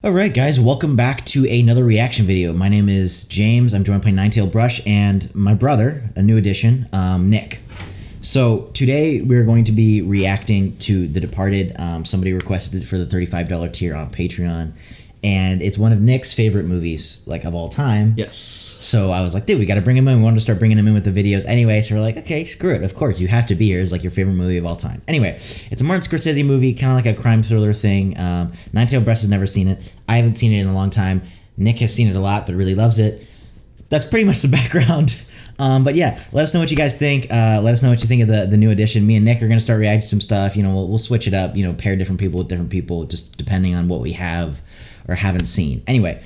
Alright guys, welcome back to another reaction video. My name is James, I'm joined by Ninetailedbrush, and my brother, a new addition, Nick. So today we're going to be reacting to The Departed. Somebody requested it for the $35 tier on Patreon, and it's one of Nick's favorite movies, like, of all time. Yes. So I was like, dude, we gotta bring him in. We wanted to start bringing him in with the videos anyway, so we're like, okay, screw it. Of course, you have to be here. It's like your favorite movie of all time. Anyway, it's a Martin Scorsese movie, kind of like a crime thriller thing. Ninetailedbrush has never seen it. I haven't seen it in a long time. Nick has seen it a lot, but really loves it. That's pretty much the background. But yeah, let us know what you guys think. Let us know what you think of the new edition. Me and Nick are gonna start reacting to some stuff. You know, we'll switch it up. You know, pair different people with different people, just depending on what we have or haven't seen. Anyway.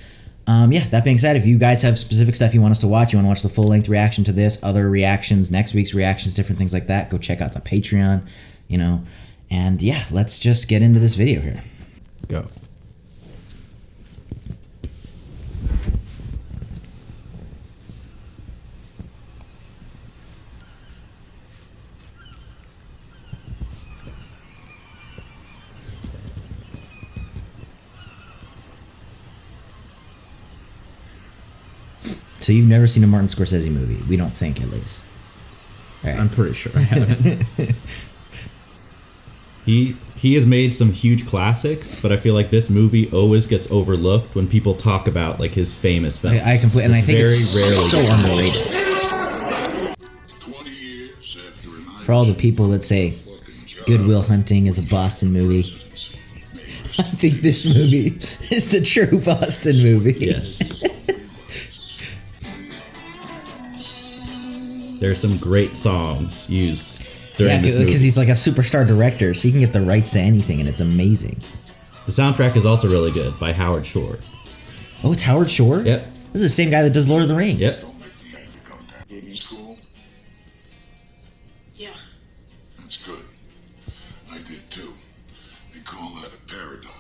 Yeah, that being said, if you guys have specific stuff you want us to watch, you want to watch the full-length reaction to this, other reactions, next week's reactions, different things like that, go check out the Patreon, you know. And yeah, let's just get into this video here. Go. So you've never seen a Martin Scorsese movie? We don't think, at least. Right. I'm pretty sure I haven't. He has made some huge classics, but I feel like this movie always gets overlooked when people talk about like his famous films. I completely, and I think it's so underrated. For all the people that say Good Will Hunting is a Boston movie, I think this movie is the true Boston movie. Yes. There are some great songs used during this movie. Because he's like a superstar director, so he can get the rights to anything, and it's amazing. The soundtrack is also really good, by Howard Shore. Oh, it's Howard Shore? Yep. This is the same guy that does Lord of the Rings. Yep. School? Yeah. That's good. I did too. They call that a paradox.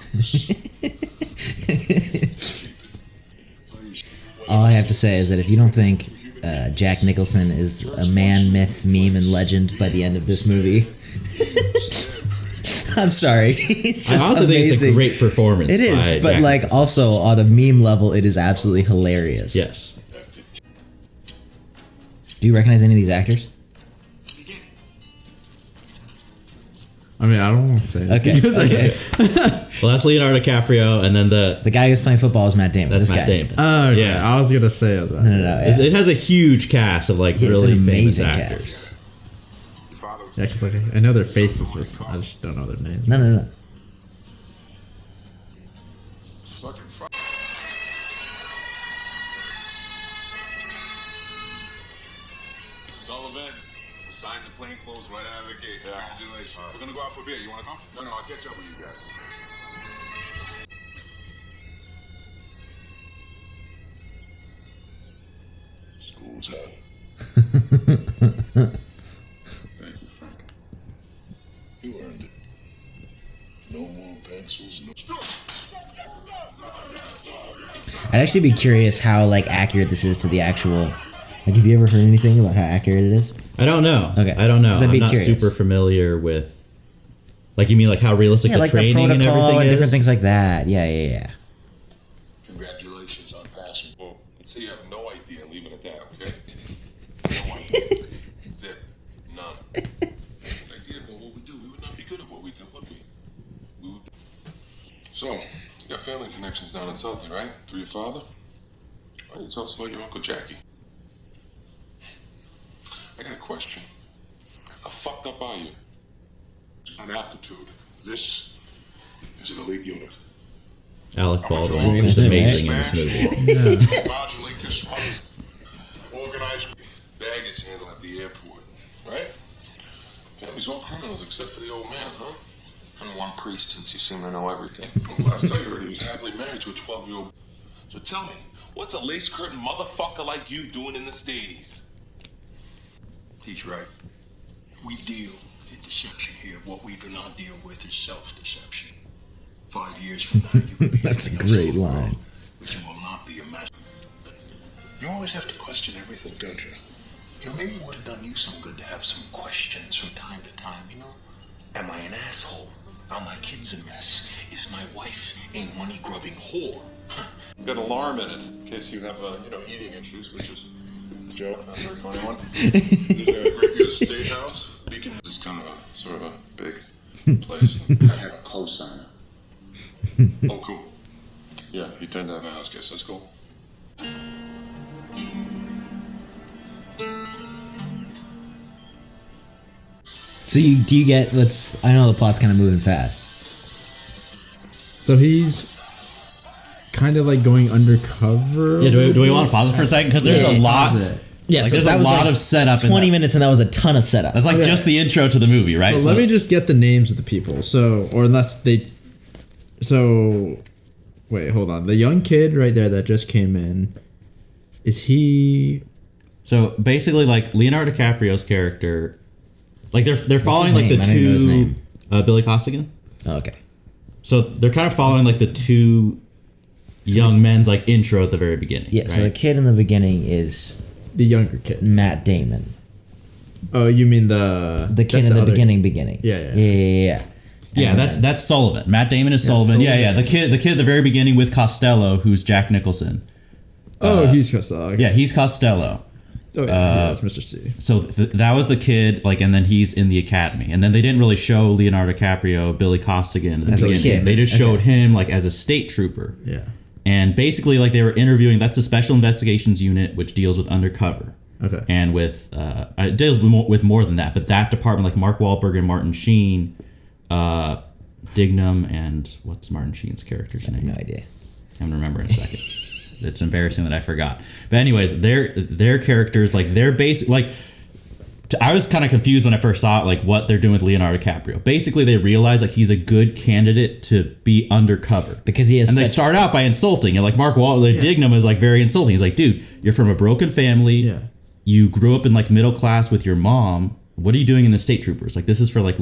All I have to say is that if you don't think Jack Nicholson is a man, myth, meme, and legend by the end of this movie, I'm sorry. He's just I also amazing. think it's a great performance. It is, by but Jack like Nicholson. also on a meme level, it is absolutely hilarious. Yes. Do you recognize any of these actors? I mean, I don't want to say it. Okay. Okay. Well, that's Leonardo DiCaprio, and then the guy who's playing football is Matt Damon. that's this Matt guy. Damon. Oh, okay. Yeah. I was gonna say it. No. Yeah. It has a huge cast of like Yeah, it's really an famous amazing actors. cast. Yeah, because like I know their faces, but I just don't know their names. No. Sullivan, sign the plain clothes right out of the gate. Congratulations. We're gonna go out for beer. You wanna come? No, I'll catch up with you guys. School's out. Thank you, Frank. You earned it. No more pencils, no. I'd actually be curious how like accurate this is to the actual. Like, have you ever heard anything about how accurate it is? I don't know. Okay. I don't know. 'Cause I'd I'm be not curious. super familiar with. Like, you mean like how realistic Yeah, the like the training and protocol everything and is? different things like that. Yeah. Congratulations on passing. Well, let's say you have no idea. Leave it at that, okay? Zip. None. Idea about what we do. We would not be good at what we do, would we? So, you got family connections down in Southie, right? Through your father? Why don't you tell us about your Uncle Jackie? I got a question. How fucked up are you? On aptitude. This is an elite unit. Alec Baldwin gonna is say, amazing right? in this movie. Modulate this month. Organized baggage handle at the airport, right? Family's all criminals except for the old man, huh? And one priest, since you seem to know everything. Well, last I heard, he was happily married to a 12-year-old. So tell me, what's a lace curtain motherfucker like you doing in the States? He's right. We deal in deception here. What we do not deal with is self-deception. 5 years from now, you will be That's a great line. But you will not be a mess. You always have to question everything, don't you? You know, maybe it would have done you some good to have some questions from time to time, you know? Am I an asshole? Now my kid's a mess. Is my wife a money-grubbing whore? Got an alarm in it in case you have, eating issues, which is a joke, not a very funny one. This is a great view of the State House. Beacon is kind of sort of a big place. I have a cosigner. Oh, cool. Yeah, he turned out my house guest. That's cool. So do you get what's? I know the plot's kind of moving fast. So he's kind of like going undercover. Yeah, do we want to pause it for a second? Because there's a lot. Yeah, Like, so there's that a was lot like of setup. 20 minutes, and that was a ton of setup. That's like Okay. just the intro to the movie, right? So let me just get the names of the people. So, or unless they. So, wait, hold on. The young kid right there that just came in, is he? So basically, like Leonardo DiCaprio's character, like they're following like name? the I don't even know his name. two Billy Costigan. Oh, okay. So they're kind of following like the two young men's like intro at the very beginning. Yeah. right? So the kid in the beginning is The younger kid. Matt Damon. Oh, you mean the The kid that's in the other- beginning. Yeah. Yeah. Yeah, that's Sullivan. Matt Damon is Sullivan. Sullivan. Yeah. The kid at the very beginning with Costello, who's Jack Nicholson. Oh, he's Costello. Yeah, he's Costello. Oh, yeah, that's Mr. C. So that was the kid, like, and then he's in the academy, and then they didn't really show Leonardo DiCaprio, Billy Costigan. At the As a beginning. kid. They just showed him like as a state trooper. Yeah. And basically, like they were interviewing. That's the Special Investigations Unit, which deals with undercover. Okay. And with it deals with more than that, but that department, like Mark Wahlberg and Martin Sheen, Dignam, and what's Martin Sheen's character's name? No idea. I'm gonna remember in a second. It's embarrassing that I forgot. But anyways, their characters, like they're basic, like I was kind of confused when I first saw it, like what they're doing with Leonardo DiCaprio. Basically, they realize like he's a good candidate to be undercover Because he has and they such- start out by insulting. And like Mark Wahlberg, Dignam is like very insulting. He's like, dude, you're from a broken family. Yeah. You grew up in like middle class with your mom. What are you doing in the state troopers? Like this is for like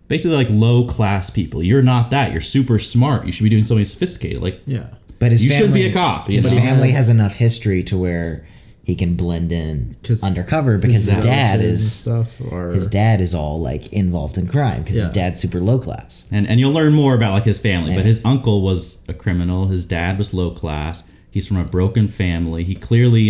basically like low class people. You're not that. You're super smart. You should be doing something sophisticated. Like Yeah. But his you family, should be a cop. His You know? family has enough history to where he can blend in 'Cause undercover because his dad relatives and is stuff, or his dad is all like involved in crime because his Yeah. dad's super low class. And you'll learn more about like his family. Yeah. But his uncle was a criminal. His dad was low class. He's from a broken family. He clearly,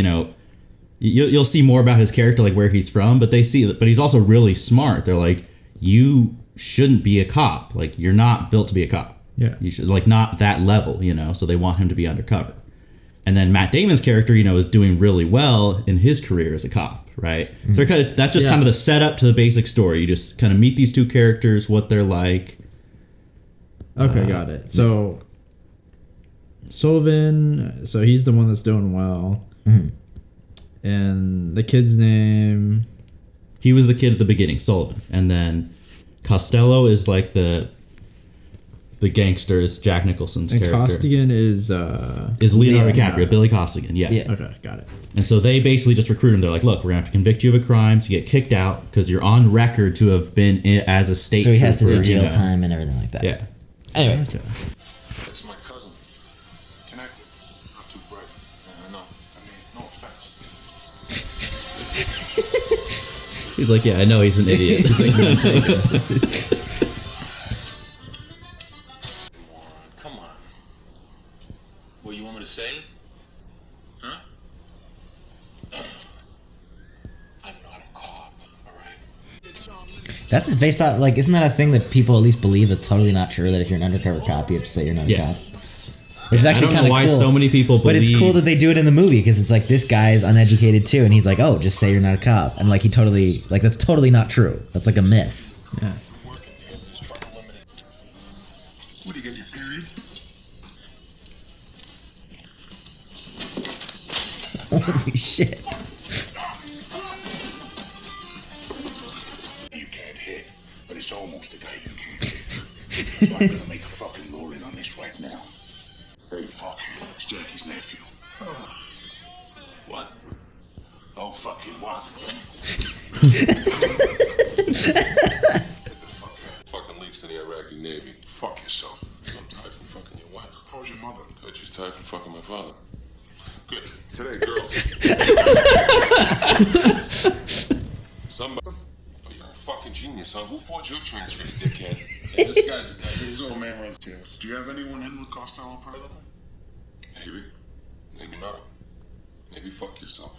you'll see more about his character, like where he's from. But but he's also really smart. They're like, you shouldn't be a cop. Like you're not built to be a cop. Yeah. You should like not that level. So they want him to be undercover. And then Matt Damon's character, is doing really well in his career as a cop, right? So that's just kind of the setup to the basic story. You just kind of meet these two characters, what they're like. Okay, got it. So Sullivan, so he's the one that's doing well. Mm-hmm. And the kid's name, He was the kid at the beginning, Sullivan, and then Costello is like the gangster. Is Jack Nicholson's and character. Costigan is Leonardo DiCaprio, Billy Costigan, yeah. okay, got it. And so they basically just recruit him. They're like, look, we're gonna have to convict you of a crime, so you get kicked out because you're on record to have been as a state So he has to trooper, do jail time and everything like that. Yeah. Anyway, Okay. That's my cousin. Connected. Not too bright. Yeah, I know. I mean, no offense. He's like, yeah, I know he's an idiot. He's like, Come on. What you want me to say? Huh? I'm not a cop, alright? that's based on like, isn't that a thing that people at least believe that's totally not true? That if you're an undercover cop, you have to say you're not a Yes. cop. Which is I actually don't kind know of why cool. so many people But believe. it's cool that they do it in the movie because it's like this guy is uneducated too, and he's like, "Oh, just say you're not a cop," and like he totally like that's totally not true. That's like a myth. Yeah. What do you get your period? Holy shit! You can't hit, but it's almost the guy you can't hit. So I'm gonna make a fucking ruling on this right now. Hey, fuck, it's Jackie's nephew. What? Oh, fucking what? Fucking leaks to the Iraqi Navy. Fuck yourself. I'm tired from fucking your wife. How's your mother? Good, she's tired from fucking my father. Good. Today, girls. Somebody. Oh, you're a fucking genius, huh? Who forged your transcript, dickhead? Hey, this guy's his old man runs tales. Do you have anyone in with Costello privately? Maybe. Maybe not. Maybe fuck yourself.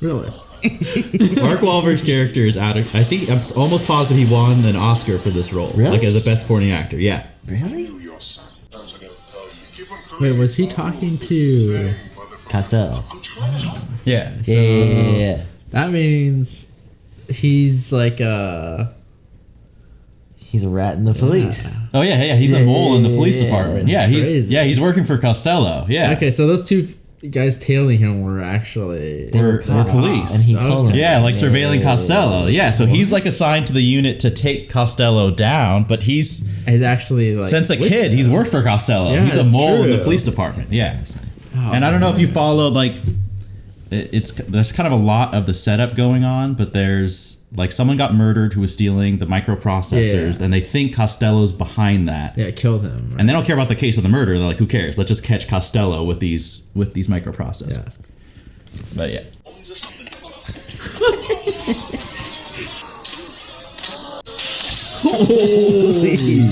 Really? Mark Wahlberg's character is out of. I'm almost positive he won an Oscar for this role. Really? Like as a best supporting actor. Yeah. Really? Wait, was he talking to? Costello. Yeah. Yeah. That means he's like He's a rat in the police. Oh yeah. He's a mole in the police Yeah, department. that's Yeah. crazy. He's working for Costello. Yeah. Okay, so those two guys tailing him were actually They're police. And he told him. Yeah, like surveilling Costello. Yeah, so he's like assigned to the unit to take Costello down, but he's actually like since a kid he's worked for Costello. Yeah, He's a that's mole in the true. police department. Yeah. Oh, And I don't know if you followed like there's kind of a lot of the setup going on, but there's like someone got murdered who was stealing the microprocessors, Yeah. and they think Costello's behind that. Yeah, killed him. Right? And they don't care about the case of the murder. They're like, who cares? Let's just catch Costello with these microprocessors. Yeah. But yeah. Holy.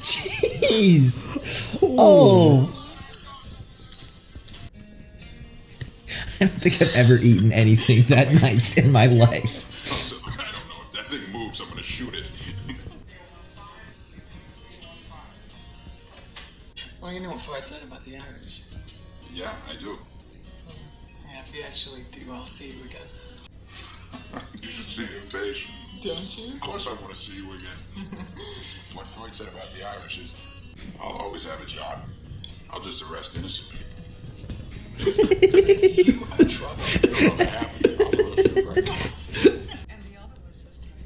Jeez. Oh. I don't think I've ever eaten anything that nice in my life. I don't know if that thing moves. I'm gonna shoot it. Well, you know what Freud said about the Irish. Yeah, I do. Yeah, if we actually do, I'll see you again. You should see your face. Don't you? Of course I want to see you again. What Freud said about the Irish is, I'll always have a job. I'll just arrest innocent people. You have trouble. You know what happened. I'll prove it right now.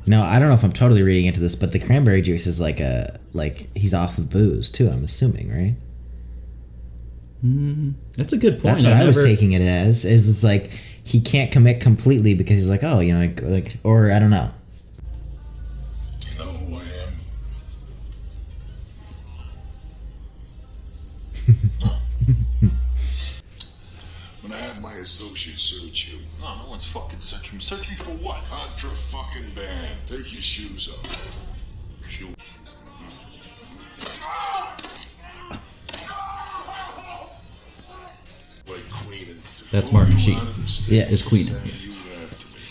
No, I don't know if I'm totally reading into this, but the cranberry juice is like he's off of booze too. I'm assuming, right? That's a good point. That's what I was taking it as. Is it's like he can't commit completely because he's like, oh, you know, like, or I don't know. You know who I am? When I have my associates search you. No, no one's fucking searching me. Search me for what? Contra fucking band. Take your shoes off. Shoot. Like Queen and That's Martin Sheen. Yeah, Is Queen. You after me.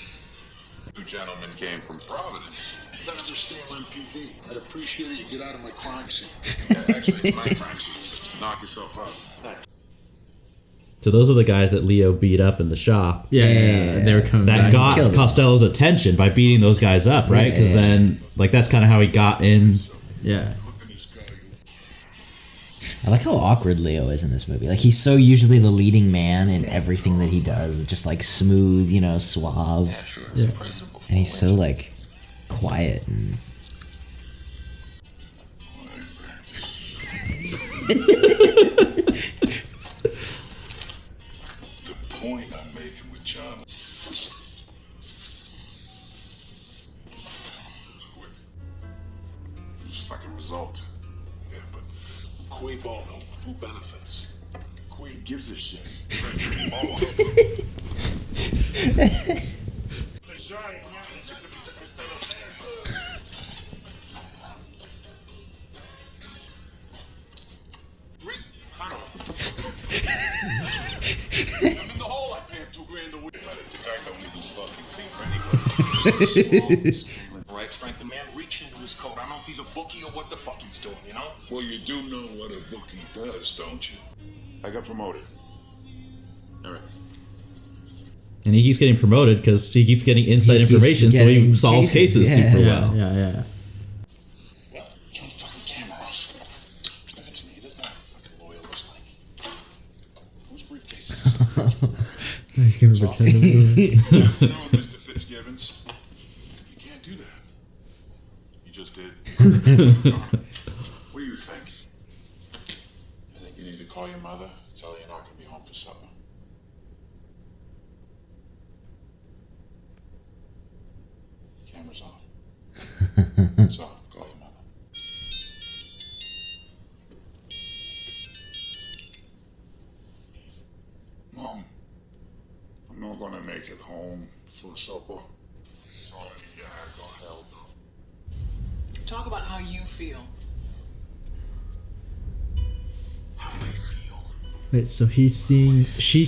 Two gentlemen came from Providence. That was still MPD. I'd appreciate it. You get out of my crime scene. Yeah, actually, it's my crime scene. Knock yourself out. So those are the guys that Leo beat up in the shop. Yeah. They were coming That back. got killed him. Costello's attention by beating those guys up, right? Because then, like, that's kind of how he got in. Yeah. I like how awkward Leo is in this movie. Like he's so usually the leading man in everything that he does, just like smooth, you know, suave, Yeah. and he's so like quiet and. The point I'm making with John. Quick. Just fucking result. Yeah, but Queen ball no. Who benefits? Queen gives a shit. I'm in the hole. I pay him $2,000 a week. The guy don't need his fucking thief anyway. Right, Frank, the man reached into his coat. I don't know if he's a bookie or what the fuck he's doing, you know? Well, you do know what a bookie does, don't you? I got promoted. All right. And he keeps getting promoted because he keeps getting inside He keeps information, so he getting solves cases, cases yeah. super Yeah. well. Yeah. Well, turn the fucking camera off. Give it to me. He doesn't know what a fucking lawyer looks like. Whose briefcase is this? He's gonna pretend to move. No, Mr. Fitzgibbons. You can't do that. You just did. What do you think? I think you need to call your mother, tell her you're not going to be home for supper. Camera's off. It's off. Call your mother. myself up. Oh, yeah, go hell no. Talk about how you feel. How do I feel? Wait, so she's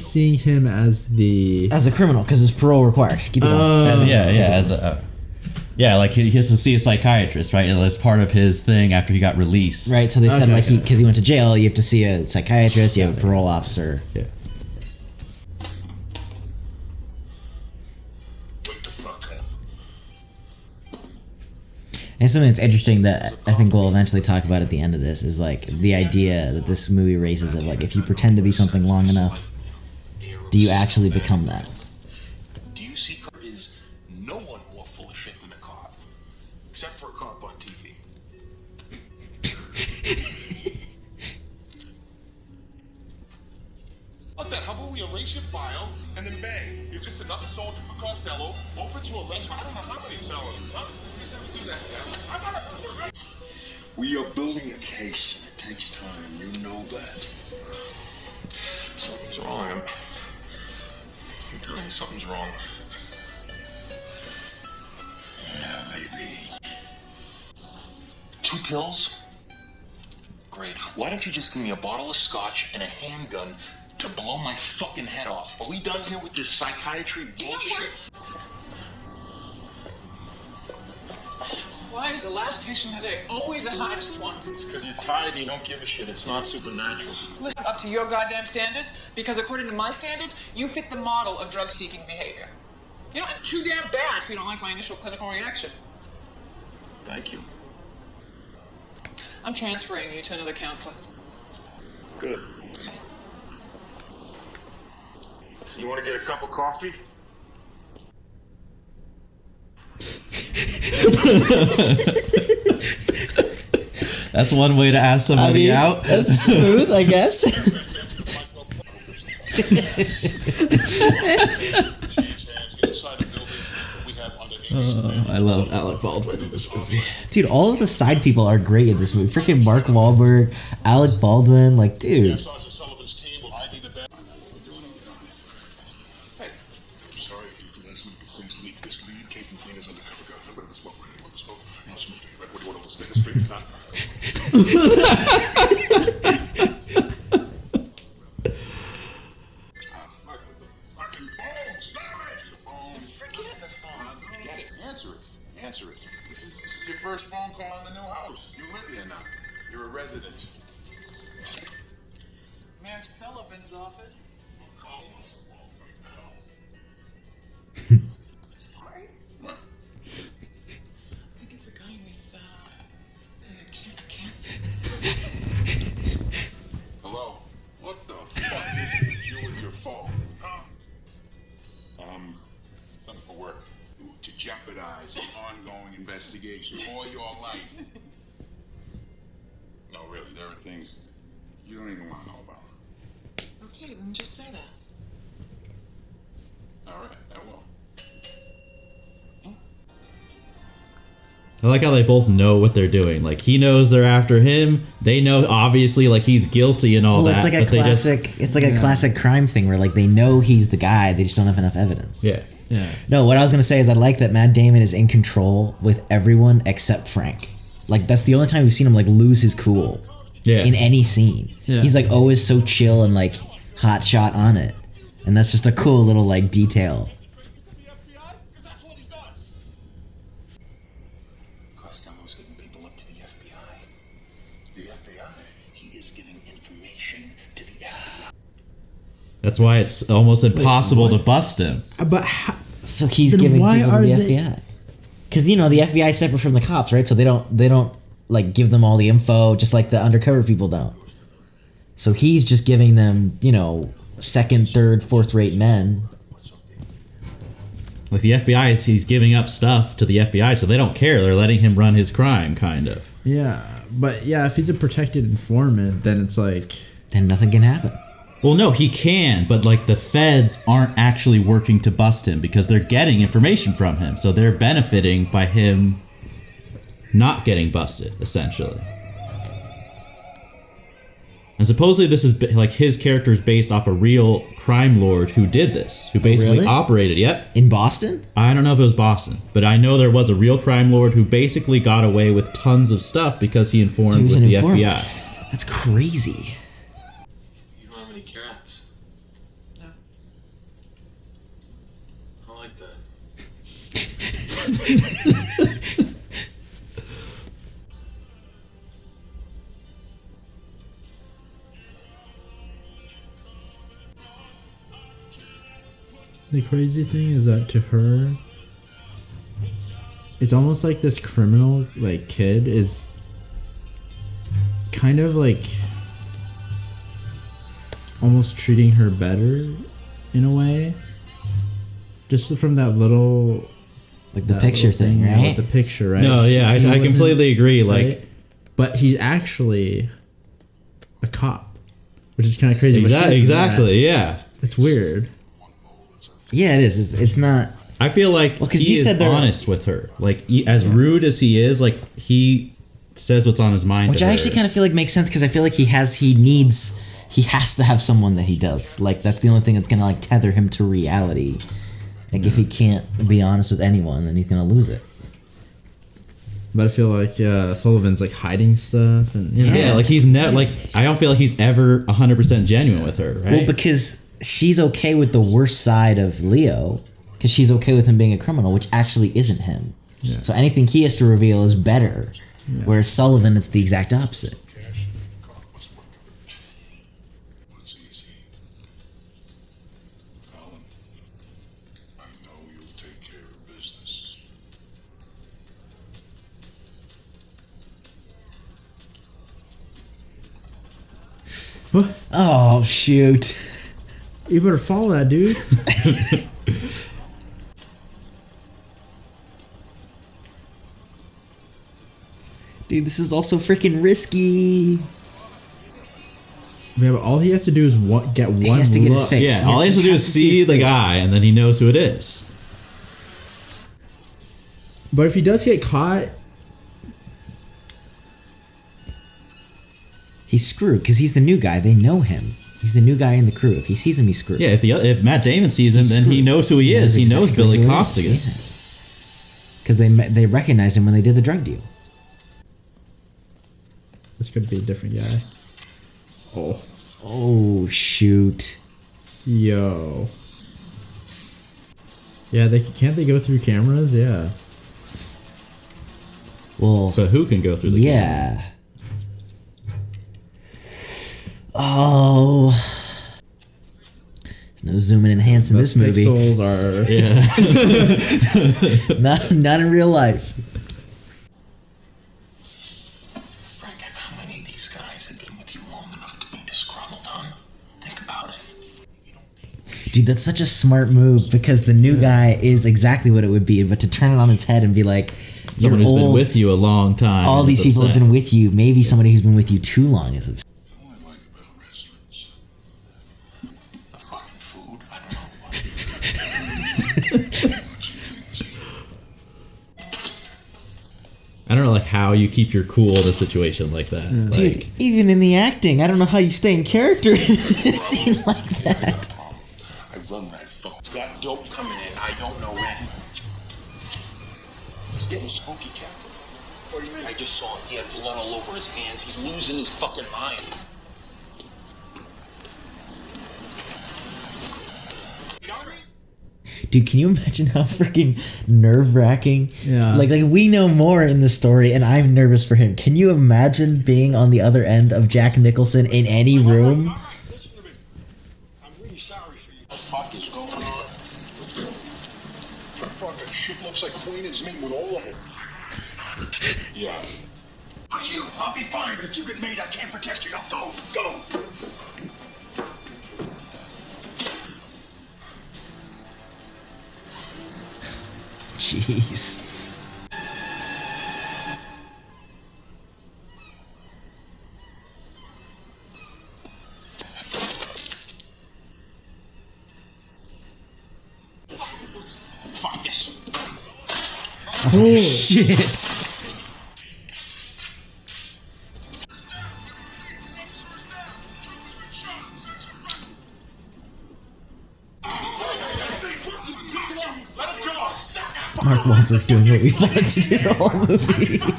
seeing him as the. As a criminal, because it's parole required. Keep it going. Like he has to see a psychiatrist, right? That's part of his thing after he got released. Right, so they said Okay, because he went to jail, you have to see a psychiatrist, you have a parole officer. Yeah. Wake the fuck up. And something that's interesting that I think we'll eventually talk about at the end of this is like the idea that this movie raises of like if you pretend to be something long enough, do you actually become that? Do you see is no one more full of shit than a cop? Except for a cop on TV. What that? How about we erase your file and then bang? You're just another soldier for Costello, open to arrest. I don't know how many felons, huh? You said we do that, yeah? I'm not a We are building a case and it takes time. You know that. Something's wrong. I'm telling you, something's wrong. Yeah, maybe. 2 pills? Great. Why don't you just give me a bottle of scotch and a handgun to blow my fucking head off? Are we done here with this psychiatry bullshit? Why is the last patient headache always the hardest one? It's because you're tired and you don't give a shit. It's not supernatural. Listen up to your goddamn standards, because according to my standards, you fit the model of drug-seeking behavior. You're not too damn bad if you don't like my initial clinical reaction. Thank you. I'm transferring you to another counselor. Good. So you want to get a cup of coffee? That's one way to ask somebody out. That's smooth, I guess. I love Alec Baldwin in this movie. Dude, all of the side people are great in this movie. Freaking Mark Wahlberg, Alec Baldwin, like, dude. Sergeant Sullivan's team will ID the bed. Hey, Sorry, last minute things leak. This lead came from cleaners undercover guy. Remember the smoke? You want the smoke? No smoke. What do you want to stay straight? Not. Fucking phone! Stop it! Phone. forget the phone. Get it. Answer it. Answer it. This is your first phone call in the new house. You live here now. You're a resident. Mayor Sullivan's office. Sorry? What? I think it's a guy with a cancer. Hello? What the fuck is you with your phone? Huh? Something for work. To jeopardize an ongoing investigation all your life. No, really, there are things you don't even want to know about. Okay, then just say that. All right, I will. I like how they both know what they're doing. Like, he knows they're after him. They know, obviously, like, he's guilty and all Well, that. it's like a but they just- classic. It's like a classic crime thing where like they know he's the guy, they just don't have enough evidence. Yeah. Yeah. No, what I was gonna say is I like that Matt Damon is in control with everyone except Frank. Like that's the only time we've seen him like lose his cool Yeah. in any scene. Yeah. He's like always so chill and like hot shot on it, and that's just a cool little like detail. Costello's giving people up to the FBI. The FBI? He is giving information to the FBI. That's why it's almost impossible to bust him. But how, So he's Then giving why people to are the they- FBI. Because you know the FBI is separate from the cops, right? So they don't like give them all the info, just like the undercover people don't. So he's just giving them, you know, second, third, fourth rate men. Like, the FBI, he's giving up stuff to the FBI, so they don't care. They're letting him run his crime, kind of. yeah, but yeah, if he's a protected informant, then it's like, Then nothing can happen. Well, no, he can, but, like, the feds aren't actually working to bust him because they're getting information from him. So they're benefiting by him not getting busted, essentially. And supposedly this is like his character is based off a real crime lord who did this, who basically Really? operated. Yep. In Boston? I don't know if it was Boston, but I know there was a real crime lord who basically got away with tons of stuff because he informed He was with an the informant. FBI. That's crazy. You don't have any cats? No. I like that. The crazy thing is that to her, it's almost like this criminal like kid is kind of like almost treating her better in a way. Just from that little Like the that picture little thing, yeah, right? with the picture, right? No, yeah, I He wasn't- completely agree. Like, right? But he's actually a cop, which is kind of crazy. but she doesn't know exactly, yeah. that. It's weird. Yeah, it is. It's not. I feel like 'cause he you is said they're- honest with her. Like, as rude as he is, like, he says what's on his mind. Which to I her. actually kind of feel like makes sense because I feel like he has to have someone that he does. Like that's the only thing that's gonna like tether him to reality. Like if he can't be honest with anyone, then he's gonna lose it. But I feel like Sullivan's like hiding stuff, and you know, Yeah, like he's never like I don't feel like he's ever 100% genuine with her, right? Well, because she's okay with the worst side of Leo, because she's okay with him being a criminal, which actually isn't him. Yeah. So anything he has to reveal is better. Whereas Sullivan, it's the exact opposite. It's easy. Alan, I know you'll take care of business. What? Oh shoot! You better follow that, dude. Dude, this is also freaking risky. Yeah, but all he has to do is get one has to get his look. face. yeah, He all he has to do is see his the face. guy, and then he knows who it is. But if he does get caught, He's screwed because he's the new guy. They know him. He's the new guy in the crew. If he sees him, he's screwed. Yeah, if Matt Damon sees him, then he screwed. knows who he is. He knows exactly Billy who it is, Costigan. yeah. Because they recognized him when they did the drug deal. this could be a different guy. Oh, Oh shoot! yo. Yeah, can't they go through cameras? Yeah. Well, But who can go through the camera? yeah. Oh, there's no zoom and enhance in this movie. Pixels are. Yeah. Not in real life. Frank, how many of these guys have been with you long enough to be disgruntled, huh? Think about it. Dude, that's such a smart move because the new guy is exactly what it would be, but to turn it on its head and be like, Someone you're who's been old, with you a long time. all and these is people have upset. been with you. Maybe somebody who's been with you too long is upset. All I like about restaurants. The fucking food, I don't know. I don't know, like how you keep your cool in a situation like that. Dude, Like, even in the acting, I don't know how you stay in character in a scene like that. I run that phone. It's got dope coming in, I don't know when. He's getting spooky, Captain. What do you mean? I just saw him. He had blood all over his hands. He's losing his fucking mind. Dude, can you imagine how freaking nerve-wracking? Yeah. Like we know more in the story, and I'm nervous for him. Can you imagine being on the other end of Jack Nicholson in any room? Listen to me. I'm really sorry for you. What the fuck is going on? That fucking shit looks like Queen is meeting with all of them. Yeah. For you, I'll be fine, but if you get made, I can't protect you. Now go, go. Jeez. Fuck this. Oh shit. Mark Wahlberg doing what we wanted to do the whole movie. Come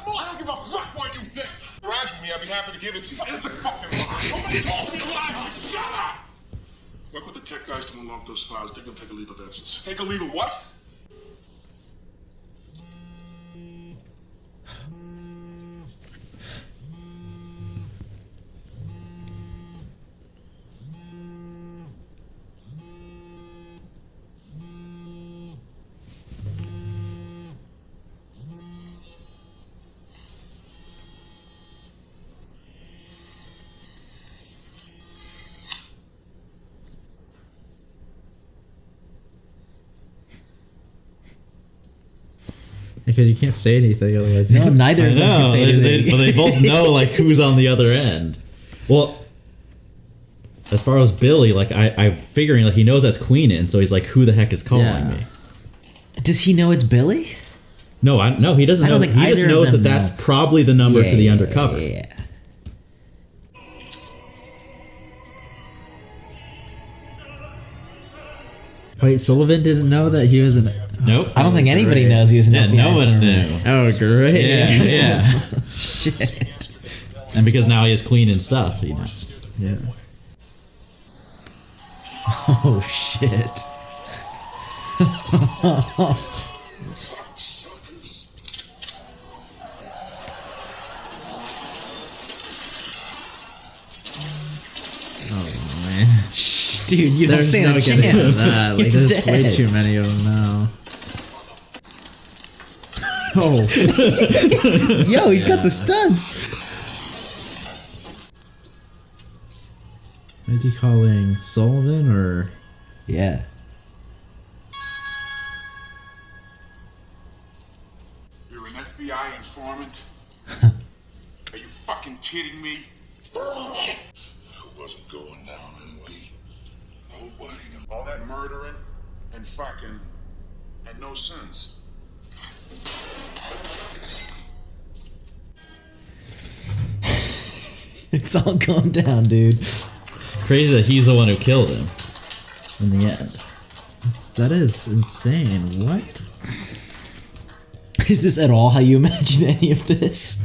on, I don't give a fuck what you think. Ride with me, I'd be happy to give it to you. It's a fucking lie. Nobody told me to lie. Shut up. Work with the tech guys to unlock those files. They're gonna take a leave of absence. Take a leave of what? Because you can't say anything otherwise. No, neither I of them know, can say anything. but they both know like who's on the other end. Well, as far as Billy, like I'm figuring like he knows that's Queenan, so he's like, who the heck is calling Yeah. me? Does he know it's Billy? No, he doesn't I know. don't think He just either of knows that them that's know. probably the number to the undercover. Yeah. Wait, Sullivan didn't know that he was an. Nope. I don't think anybody Great. knows he was an Yeah, FBI no one informant. knew. Oh, great. Yeah, yeah. Shit. And because now he has Queen and stuff, you know. Yeah. Oh shit. Oh man. Dude, you don't There's stand no a getting into chance. that. Like, You're there's way dead. too many of them now. Oh, Yo, he's got the stunts. is he calling Sullivan or? Yeah. You're an FBI informant? Are you fucking kidding me? It wasn't going down and nobody knows. All that murdering and fucking and no sins. It's all going down, dude. It's crazy that he's the one who killed him in the end. That is insane. What? Is this at all how you imagine any of this?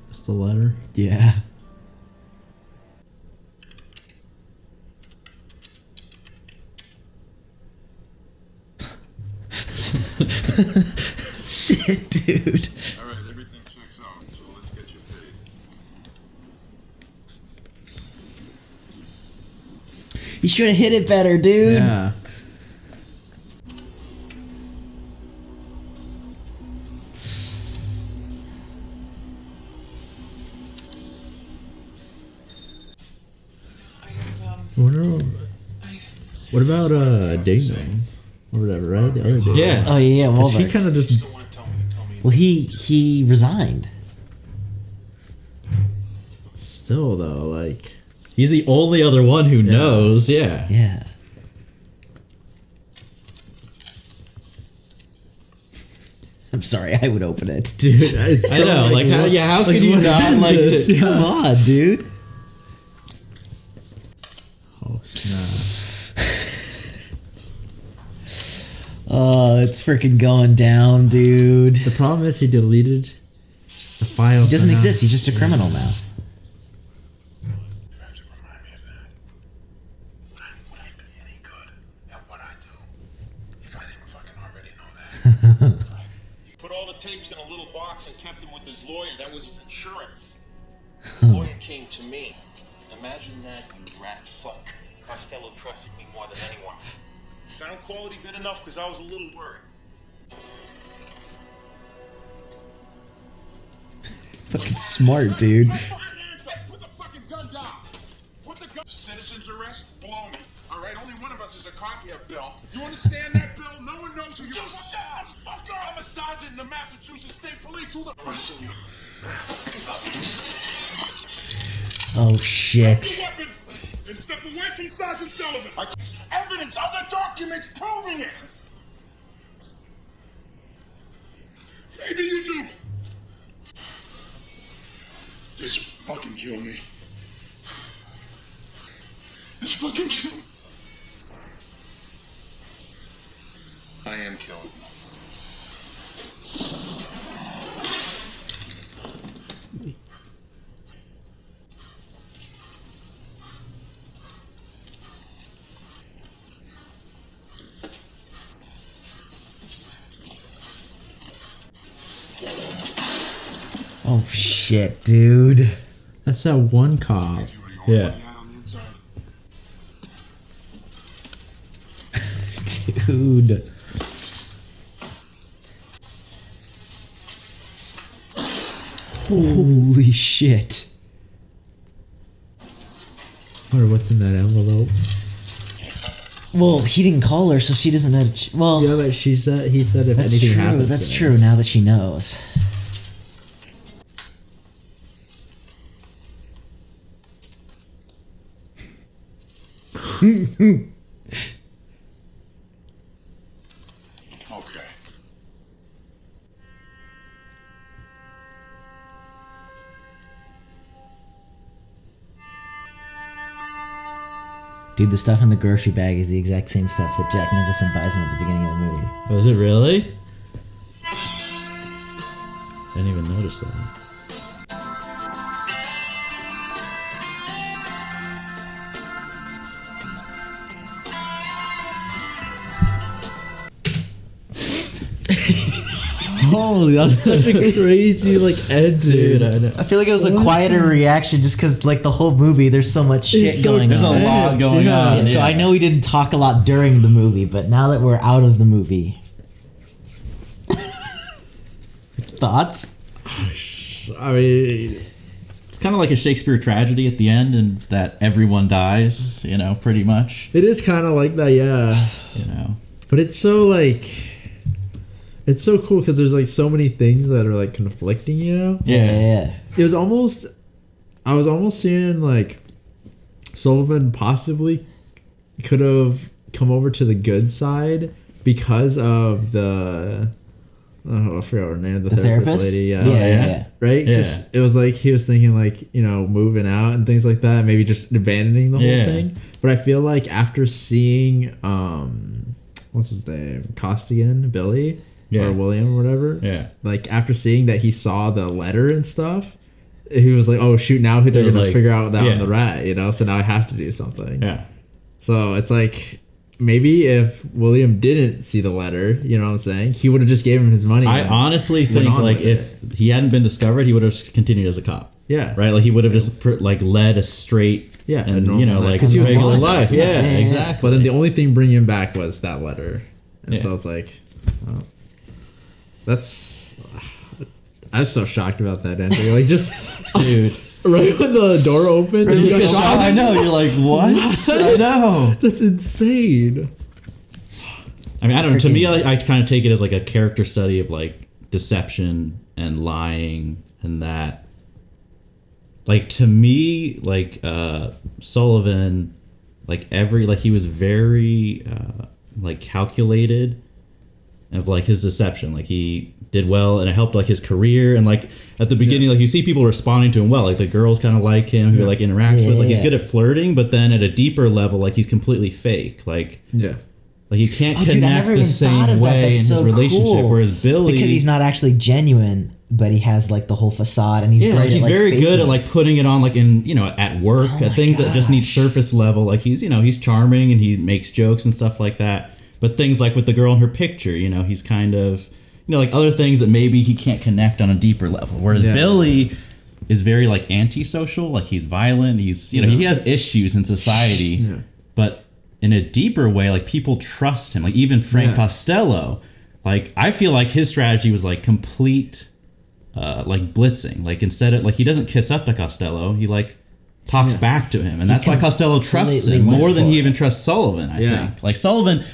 Just a letter. Yeah. Shit, dude. All right, everything checks out, so let's get you paid. You should have hit it better, dude. Yeah. What about Ding or whatever, right? The other Ding. Yeah. Oh yeah, Because he Wahlberg. kind of just. Well, he resigned. Still though, like. He's the only other one who knows. Yeah. Yeah. I'm sorry, I would open it. Dude, it's I so, know. Like, how? what- Yeah. How could you what not is like this? to? Yeah. Come on, dude. Oh snap! Oh, it's freaking going down, dude. The problem is he deleted the file. He doesn't somehow. exist. He's just a criminal now. You have to remind me of that. I wouldn't be any good at what I do if I didn't fucking already know that. He put all the tapes in a little box and kept them with his lawyer. That was his insurance. The lawyer came to me. Imagine that, you rat fuck. Costello trusted me more than anyone. Sound quality good enough? Because I was a little worried. Fucking smart, dude. Put the fucking gun down. Put the gun. Citizen's arrest? Blow me. All right, only one of us is a cop here, Bill. You understand that, Bill? No one knows who you are. Just shut the fuck up. I'm a sergeant in the Massachusetts State Police. Who the listen you? Oh shit. The weapon and step away from Sergeant Sullivan. Evidence, other documents proving it. Maybe you do. Just fucking kill me. Just fucking kill me. I am killing you. Oh shit, dude. That's that one cop. Yeah. Dude. Holy shit. Or what's in that envelope? Well, he didn't call her, so she doesn't know. Well, Yeah, but he said if that's anything true. happens. That's to true. him. Now that she knows. Okay. Dude, the stuff in the grocery bag is the exact same stuff that Jack Nicholson buys him at the beginning of the movie. Was it really? I didn't even notice that. Holy, that was such a Crazy ending. Dude, I know. I feel like it was a quieter reaction just because, like, the whole movie, there's so much shit It's so going There's a on. lot going Yeah. on. So yeah. I know we didn't talk a lot during the movie, but now that we're out of the movie. Thoughts? I mean, It's kind of like a Shakespeare tragedy at the end, and that everyone dies, pretty much, it is kind of like that, yeah. But it's so it's so cool because there's so many things that are conflicting, Yeah. It was almost, I was almost seeing Sullivan possibly could have come over to the good side because of the, I forgot her name, the therapist lady, Yeah. right? 'Cause Yeah. it was he was thinking moving out and things like that, maybe just abandoning the whole Yeah. thing. But I feel after seeing what's his name, Costigan, Billy, Yeah. or William, or whatever, Yeah. after seeing that he saw the letter and stuff, he was oh shoot, now they're was gonna figure out that yeah. I'm the rat, so now I have to do something. Yeah. So it's maybe if William didn't see the letter, you know what I'm saying, he would have just gave him his money. I and honestly went think on with if he hadn't been discovered, he would have continued as a cop. Yeah. Right? He would have just led a straight, Yeah, and a normal life. 'Cause he was regular gone. life. Yeah. Yeah, exactly. But then the only thing bringing him back was that letter, and Yeah. so it's oh, that's. I was so shocked about that ending. Just dude. right when the door opened, and he got shot. I know. You're like, what? I know. That's insane. I mean, I don't know. To me, I kind of take it as a character study of deception and lying, and that. To me, Sullivan, he was very calculated of his deception. He did well, and it helped his career. And at the beginning, you see people responding to him well. The girls kind of like him, who interacts with. He's good at flirting, but then at a deeper level, he's completely fake. Yeah. He can't Oh, dude, I connect never the even same thought of that. way in That's his so relationship. cool. Whereas Billy, because he's not actually genuine, but he has the whole facade, and he's great. he's at, very faking good it. at putting it on in at work, Oh at my things that just need gosh. surface level. He's charming and he makes jokes and stuff like that. But things with the girl in her picture, he's kind of other things that maybe he can't connect on a deeper level. Whereas Billy is very antisocial, he's violent, he's he has issues in society, but in a deeper way, people trust him. Even Frank Costello, I feel his strategy was complete blitzing. Instead of he doesn't kiss up to Costello, he talks back to him, and that's why Costello trusts him completely more went than for he it. even trusts Sullivan. I think Sullivan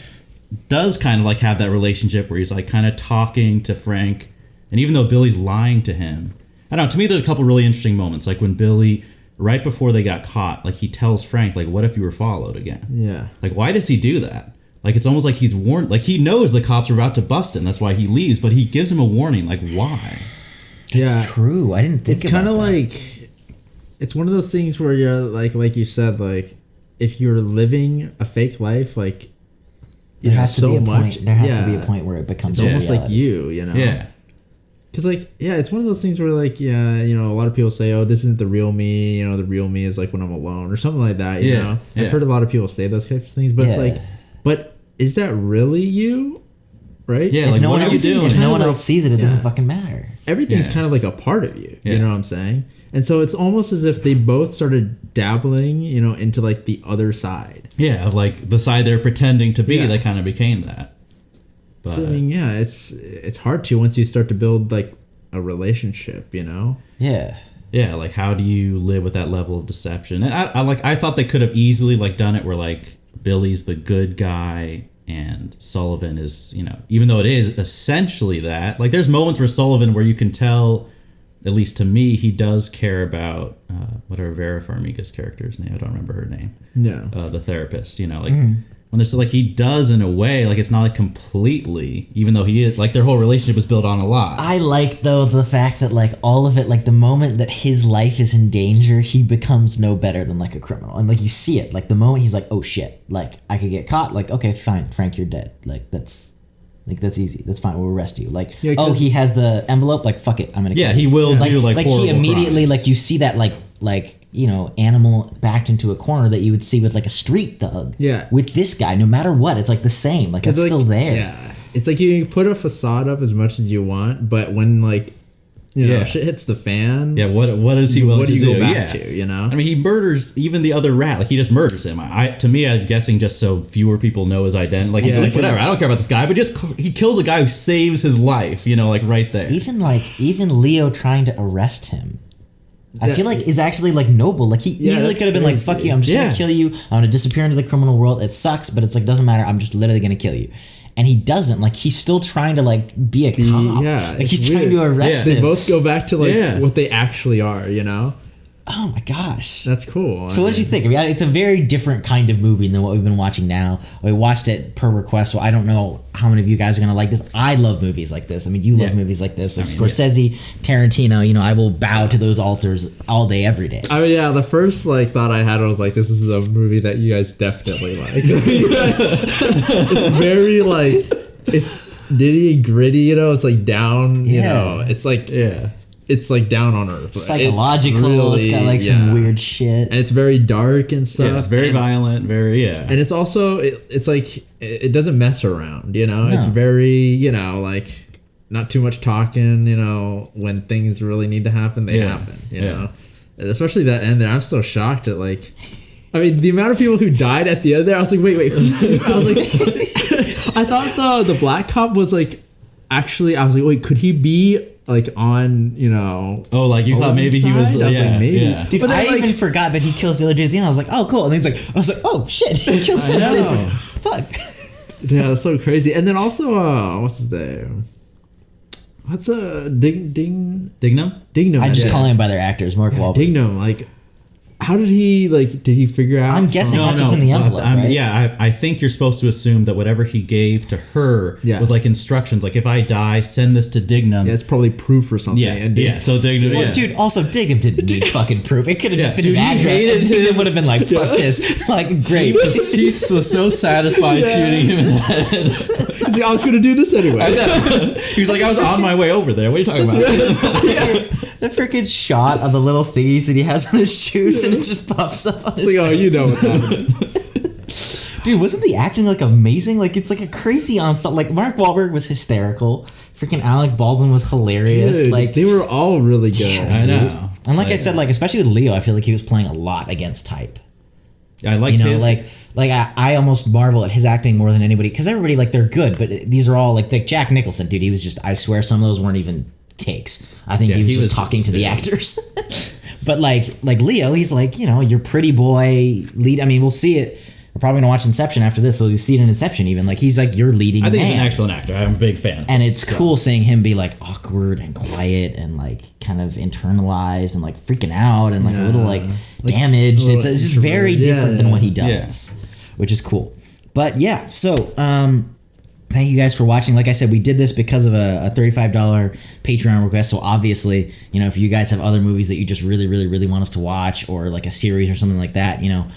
does kind of have that relationship where he's kind of talking to Frank, and even though Billy's lying to him, I don't know. To me, there's a couple really interesting moments, when Billy, right before they got caught, he tells Frank, what if you were followed again? Yeah. Why does he do that? Like it's almost like he's warned. Like he knows the cops are about to bust him. That's why he leaves. But he gives him a warning. Like why? It's true. I didn't think it's kind of like it's one of those things where you're like you said, like if you're living a fake life, like there has to be a point. There has to be a point where it becomes almost like you know. Yeah. Because like it's one of those things where like a lot of people say, oh, this isn't the real me. The real me is like when I'm alone or something like that. You know, I've heard a lot of people say those types of things, but it's like, but is that really you? Right? Yeah. If like no what one are you else doing? If no one else sees it, it doesn't fucking matter. Everything's kind of like a part of you. You know what I'm saying? And so it's almost as if they both started dabbling, into like the other side. Yeah, like the side they're pretending to be, they kind of became that. But so, I mean, it's hard to once you start to build like a relationship, Yeah. Yeah, like how do you live with that level of deception? And I thought they could have easily like done it where like Billy's the good guy and Sullivan is, even though it is essentially that. Like there's moments where Sullivan where you can tell, at least to me, he does care about whatever Vera Farmiga's character's name. I don't remember her name. No. The therapist, when there's like he does in a way, like it's not like completely, even though he is like their whole relationship is built on a lie. I like though the fact that like all of it, like the moment that his life is in danger, he becomes no better than like a criminal, and like you see it, like the moment he's like, oh shit, like I could get caught, like okay fine, Frank, you're dead, like that's easy, that's fine, we'll arrest you, like he has the envelope, like fuck it, I'm gonna kill he will do like he immediately crimes. like you see that like animal backed into a corner that you would see with like a street thug. Yeah. With this guy, no matter what, it's like the same. Like it's like, still there. Yeah. It's like you put a facade up as much as you want, but when like shit hits the fan. Yeah, what is he willing to do? What do you go back to, I mean, he murders even the other rat. Like he just murders him. To me, I'm guessing just so fewer people know his identity. Like, like whatever, I don't care about this guy, but just he kills a guy who saves his life. Like right there. Even Leo trying to arrest him, I feel like is actually like noble. Like he easily could have been like, fuck you, I'm just gonna kill you, I'm gonna disappear into the criminal world. It sucks, but it's like doesn't matter, I'm just literally gonna kill you. And he doesn't. Like he's still trying to like be a cop. Yeah. Like he's trying to arrest him. They both go back to like what they actually are, Oh my gosh. That's cool. So what did you think? I mean, it's a very different kind of movie than what we've been watching now. We watched it per request, so I don't know how many of you guys are going to like this. I love movies like this. I mean, you love movies like this. Like Scorsese, Tarantino, I will bow to those altars all day, every day. Oh yeah, the first like thought I had was like, this is a movie that you guys definitely like. It's very like, it's nitty gritty, it's like down, it's like, it's like down on earth. Psychological. It's got like some weird shit. And it's very dark and stuff. Yeah, it's very violent, And it's also, it's like, it doesn't mess around, It's very, like, not too much talking, when things really need to happen, they happen, know? And especially that end there, I'm still shocked at like, I mean, the amount of people who died at the end there, I was like, wait, I was like, I thought the black cop was like, actually, I was like, wait, could he be like on, oh, like you thought maybe he was, I was like, maybe. Yeah. Dude, but I even forgot that he kills the other dude at the end. I was like, oh, cool. And he's like, I was like, oh, shit. He kills him too. Like, fuck. Yeah, that's so crazy. And then also, what's his name? What's Dignam? Dignam. I just call him by their actors, Mark Wahlberg. Dignam, like, how did he figure out? I'm guessing that's what's in the envelope, right? Yeah, I think you're supposed to assume that whatever he gave to her was like instructions. Like, if I die, send this to Dignam. Yeah, it's probably proof or something. Yeah, so Dignam, well, dude, also Dignam didn't need fucking proof. It could have just been his address, and Dignam would have been like, fuck this. Like, great. He was so satisfied shooting him in the head. He's like, I was going to do this anyway. I know. He was like, I was on my way over there. What are you talking about? The freaking shot of the little thingies that he has on his shoes, and it just pops up on his face. Oh, you know what's happening. Dude, wasn't the acting like amazing? Like, it's like a crazy ensemble. Like, Mark Wahlberg was hysterical. Freaking Alec Baldwin was hilarious. Dude, like, they were all really good. Yeah, I know. And like I said, like especially with Leo, I feel like he was playing a lot against type. I liked his. Like I almost marvel at his acting more than anybody, because everybody, like, they're good, but these are all like Jack Nicholson, dude. He was just, I swear, some of those weren't even takes. I think he was just talking to the actors. But like Leo, he's like, your pretty boy lead. I mean, we'll see it. We're probably gonna watch Inception after this, so you see it in Inception even. Like, he's like your leading man. I think he's an excellent actor. I'm a big fan. And it's cool seeing him be like awkward and quiet and like kind of internalized and like freaking out and like a little like damaged. It's just very different than what he does, which is cool. But yeah, so thank you guys for watching. Like I said, we did this because of a $35 Patreon request. So obviously, you know, if you guys have other movies that you just really, really, really want us to watch, or like a series or something like that, you know,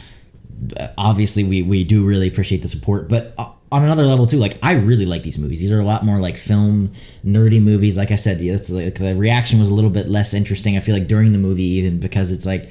obviously we do really appreciate the support. But on another level too, like I really like these movies. These are a lot more like film nerdy movies. Like I said, it's like the reaction was a little bit less interesting, I feel like, during the movie, even because it's like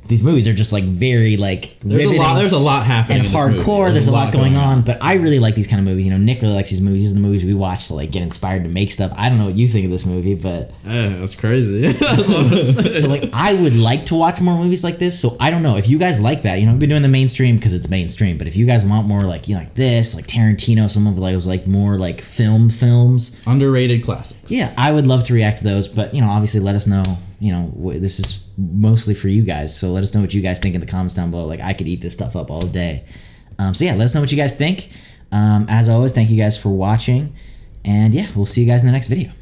these movies are just like very like There's a lot happening and in this movie. hardcore. There's a lot going on, but I really like these kind of movies. You know, Nick really likes these movies. These are the movies we watch to like get inspired to make stuff. I don't know what you think of this movie, but That's crazy. That's what I'm saying. so like I would like to watch more movies like this. So I don't know if you guys like that. You know, we've been doing the mainstream because it's mainstream, but if you guys want more like, you know, like this, like Tarantino, some of those like more like films, Underrated classics. yeah, I would love to react to those. But you know, obviously, let us know. You know, this is mostly for you guys, so let us know what you guys think in the comments down below. Like, I could eat this stuff up all day. So yeah, let us know what you guys think. As always, thank you guys for watching, and yeah, we'll see you guys in the next video.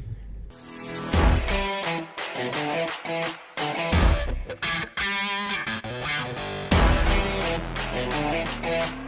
Yeah.